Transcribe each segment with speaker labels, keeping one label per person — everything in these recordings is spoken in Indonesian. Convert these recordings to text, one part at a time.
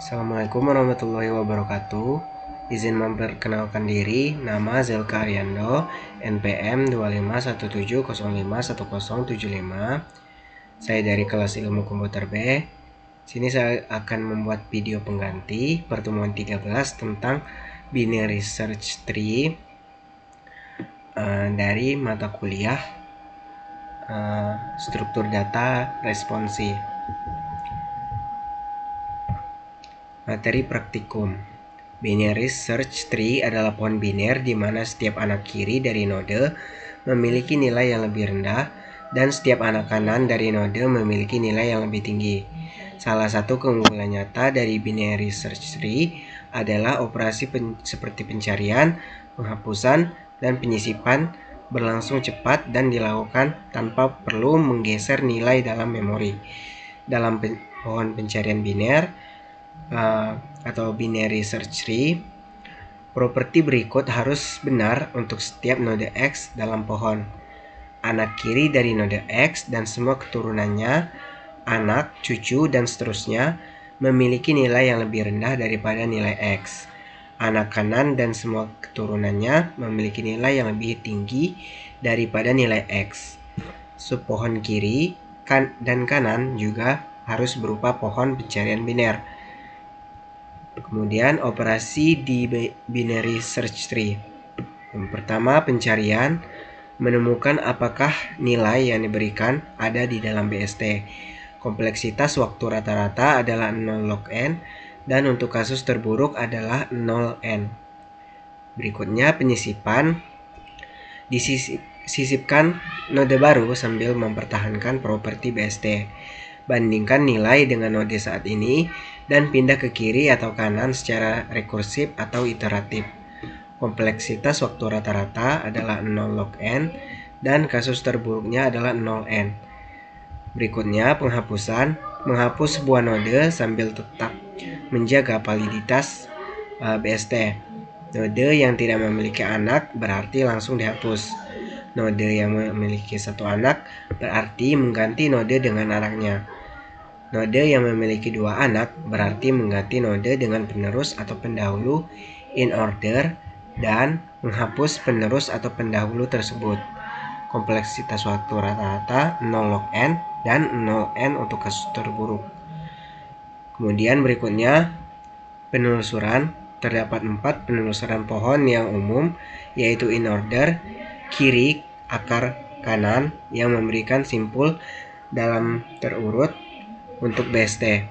Speaker 1: Assalamualaikum warahmatullahi wabarakatuh. Izin memperkenalkan diri, nama Zelka Ariando, NPM 2517051075. Saya dari kelas Ilmu Komputer B. Sini saya akan membuat video pengganti pertemuan 13 tentang binary search tree dari mata kuliah struktur data responsi. Materi praktikum. Binary search tree adalah pohon biner di mana setiap anak kiri dari node memiliki nilai yang lebih rendah dan setiap anak kanan dari node memiliki nilai yang lebih tinggi. Salah satu keunggulan nyata dari binary search tree adalah operasi seperti pencarian, penghapusan, dan penyisipan berlangsung cepat dan dilakukan tanpa perlu menggeser nilai dalam memori. Dalam pohon pencarian biner atau binary search tree, properti berikut harus benar untuk setiap node X dalam pohon. Anak kiri dari node X dan semua keturunannya, anak, cucu, dan seterusnya memiliki nilai yang lebih rendah daripada nilai X. Anak kanan dan semua keturunannya memiliki nilai yang lebih tinggi daripada nilai X. Subpohon kiri dan kanan juga harus berupa pohon pencarian biner. Kemudian operasi di binary search tree. Yang pertama, pencarian, menemukan apakah nilai yang diberikan ada di dalam BST. Kompleksitas waktu rata-rata adalah 0 log n dan untuk kasus terburuk adalah 0n. Berikutnya penyisipan, disisipkan node baru sambil mempertahankan properti BST. Bandingkan nilai dengan node saat ini dan pindah ke kiri atau kanan secara rekursif atau iteratif. Kompleksitas waktu rata-rata adalah 0 log n dan kasus terburuknya adalah 0n. Berikutnya penghapusan, menghapus sebuah node sambil tetap menjaga validitas BST. Node yang tidak memiliki anak berarti langsung dihapus. Node yang memiliki satu anak berarti mengganti node dengan anaknya. Node yang memiliki dua anak berarti mengganti node dengan penerus atau pendahulu in order dan menghapus penerus atau pendahulu tersebut. Kompleksitas waktu rata-rata 0 log n dan 0n untuk kasus terburuk. Kemudian berikutnya penelusuran. Terdapat 4 penelusuran pohon yang umum, yaitu in order, kiri, akar, kanan, yang memberikan simpul dalam terurut untuk BST.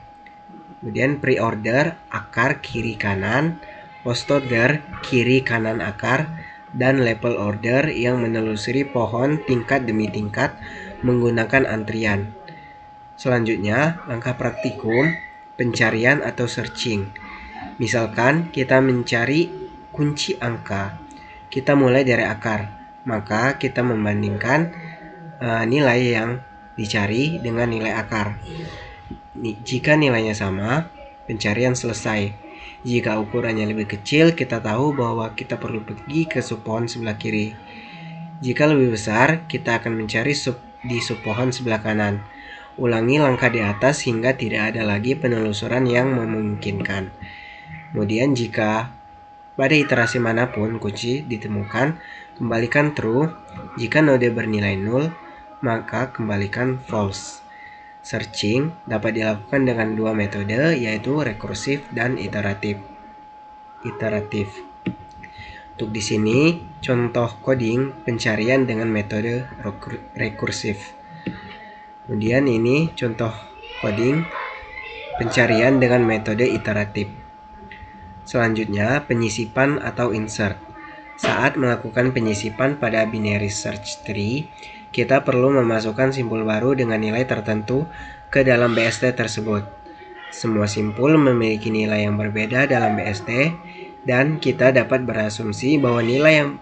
Speaker 1: Kemudian pre-order, akar, kiri, kanan, post-order, kiri, kanan, akar, dan level order yang menelusuri pohon tingkat demi tingkat menggunakan antrian. Selanjutnya, langkah praktikum, pencarian atau searching. Misalkan kita mencari kunci angka, kita mulai dari akar, maka kita membandingkan nilai yang dicari dengan nilai akar. Jika nilainya sama, pencarian selesai. Jika ukurannya lebih kecil, kita tahu bahwa kita perlu pergi ke subpohon sebelah kiri. Jika lebih besar, kita akan mencari di subpohon sebelah kanan. Ulangi langkah di atas hingga tidak ada lagi penelusuran yang memungkinkan. Kemudian jika pada iterasi manapun kunci ditemukan, kembalikan true. Jika node bernilai 0, maka kembalikan false. Searching dapat dilakukan dengan dua metode, yaitu rekursif dan iteratif. Untuk di sini contoh coding pencarian dengan metode rekursif. Kemudian ini contoh coding pencarian dengan metode iteratif. Selanjutnya penyisipan atau insert. Saat melakukan penyisipan pada binary search tree, kita perlu memasukkan simpul baru dengan nilai tertentu ke dalam BST tersebut. Semua simpul memiliki nilai yang berbeda dalam BST dan kita dapat berasumsi bahwa nilai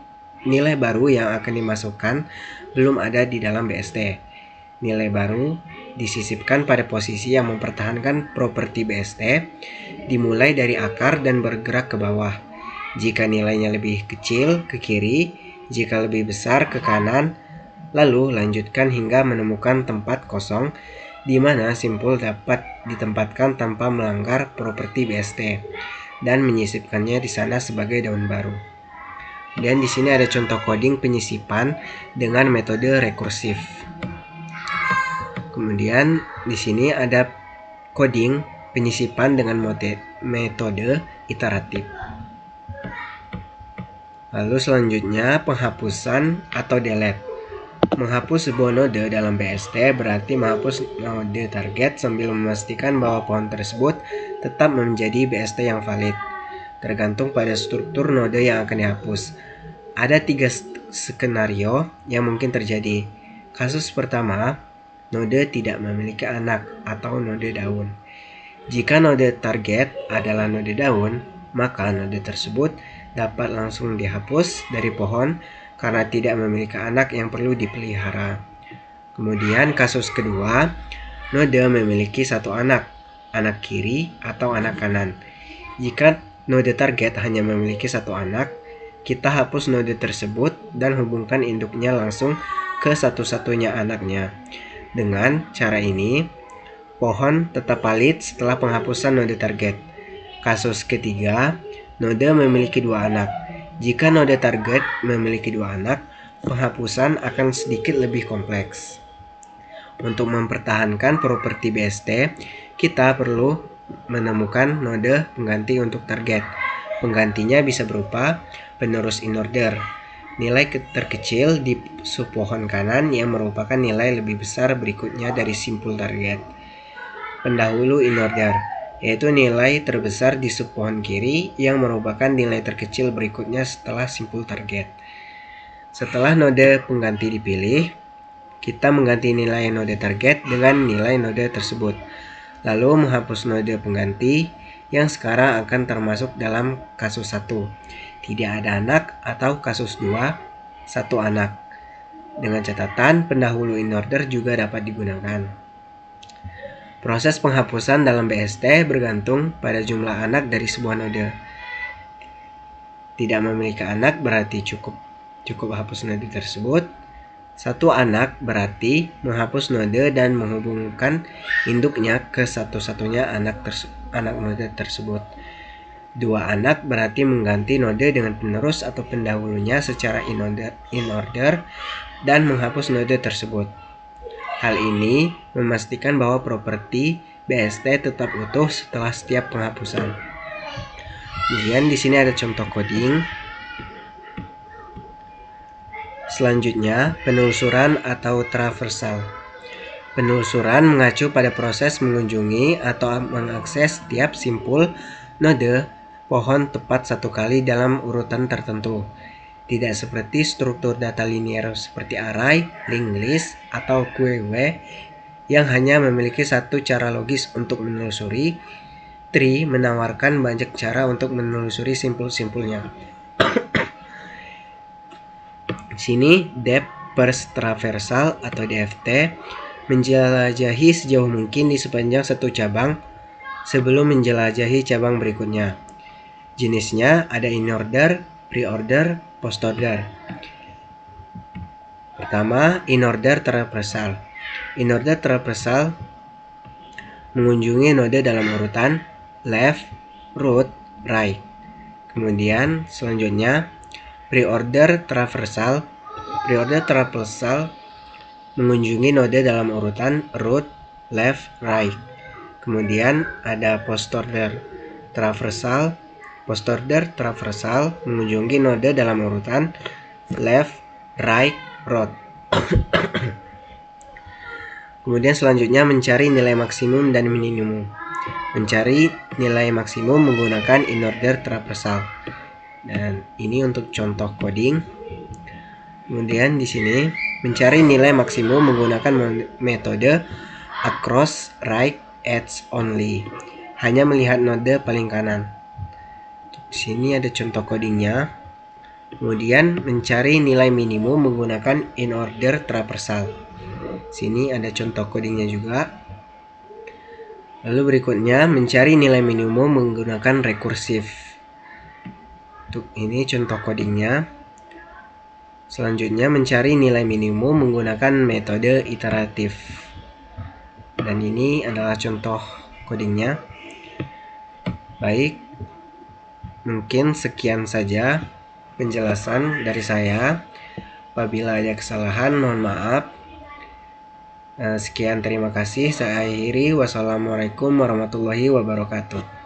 Speaker 1: baru yang akan dimasukkan belum ada di dalam BST. Nilai baru disisipkan pada posisi yang mempertahankan properti BST, dimulai dari akar dan bergerak ke bawah. Jika nilainya lebih kecil, ke kiri, jika lebih besar, ke kanan, lalu lanjutkan hingga menemukan tempat kosong di mana simpul dapat ditempatkan tanpa melanggar properti BST dan menyisipkannya di sana sebagai daun baru. Dan di sini ada contoh coding penyisipan dengan metode rekursif. Kemudian di sini ada coding penyisipan dengan metode iteratif. Lalu selanjutnya penghapusan atau delete. Menghapus sebuah node dalam BST berarti menghapus node target sambil memastikan bahwa pohon tersebut tetap menjadi BST yang valid. Tergantung pada struktur node yang akan dihapus. Ada 3 skenario yang mungkin terjadi. Kasus pertama, node tidak memiliki anak atau node daun. Jika node target adalah node daun, maka node tersebut dapat langsung dihapus dari pohon karena tidak memiliki anak yang perlu dipelihara. Kemudian kasus kedua, node memiliki satu anak kiri atau anak kanan. Jika node target hanya memiliki satu anak, kita hapus node tersebut dan hubungkan induknya langsung ke satu-satunya anaknya. Dengan cara ini, pohon tetap valid setelah penghapusan node target. Kasus ketiga, node memiliki dua anak. Jika node target memiliki dua anak, penghapusan akan sedikit lebih kompleks. Untuk mempertahankan properti BST, kita perlu menemukan node pengganti untuk target. Penggantinya bisa berupa penerus in order, nilai terkecil di subpohon kanan yang merupakan nilai lebih besar berikutnya dari simpul target. Pendahulu in order, yaitu nilai terbesar di subpohon kiri yang merupakan nilai terkecil berikutnya setelah simpul target. Setelah node pengganti dipilih, kita mengganti nilai node target dengan nilai node tersebut, lalu menghapus node pengganti yang sekarang akan termasuk dalam kasus 1, tidak ada anak, atau kasus 2, satu anak. Dengan catatan, pendahulu in order juga dapat digunakan. Proses penghapusan dalam BST bergantung pada jumlah anak dari sebuah node. Tidak memiliki anak berarti cukup hapus node tersebut. Satu anak berarti menghapus node dan menghubungkan induknya ke satu-satunya anak node tersebut. Dua anak berarti mengganti node dengan penerus atau pendahulunya secara in order dan menghapus node tersebut. Hal ini memastikan bahwa properti BST tetap utuh setelah setiap penghapusan. Kemudian di sini ada contoh coding. Selanjutnya, penelusuran atau traversal. Penelusuran mengacu pada proses mengunjungi atau mengakses setiap simpul node pohon tepat satu kali dalam urutan tertentu. Tidak seperti struktur data linear seperti array, linked list, atau QW yang hanya memiliki satu cara logis untuk menelusuri. Tree menawarkan banyak cara untuk menelusuri simpul-simpulnya. Di sini depth first traversal atau DFT menjelajahi sejauh mungkin di sepanjang satu cabang sebelum menjelajahi cabang berikutnya. Jenisnya ada in order, pre-order, post-order. Pertama, in order traversal. In order traversal mengunjungi node dalam urutan left, root, right. Kemudian selanjutnya pre-order traversal. Pre-order traversal mengunjungi node dalam urutan root, left, right. Kemudian ada post-order traversal. Post-order traversal mengunjungi node dalam urutan left, right, root. Kemudian selanjutnya mencari nilai maksimum dan minimum. Mencari nilai maksimum menggunakan in order traversal. Dan ini untuk contoh coding. Kemudian di sini mencari nilai maksimum menggunakan metode across right edge only. Hanya melihat node paling kanan. Di sini ada contoh codingnya. Kemudian mencari nilai minimum menggunakan in order traversal. Sini ada contoh codingnya juga. Lalu berikutnya mencari nilai minimum menggunakan rekursif. Untuk ini contoh codingnya. Selanjutnya mencari nilai minimum menggunakan metode iteratif. dan ini adalah contoh codingnya. Baik, mungkin sekian saja penjelasan dari saya. Apabila ada kesalahan, mohon maaf. Sekian, terima kasih. Saya akhiri. Wassalamualaikum warahmatullahi wabarakatuh.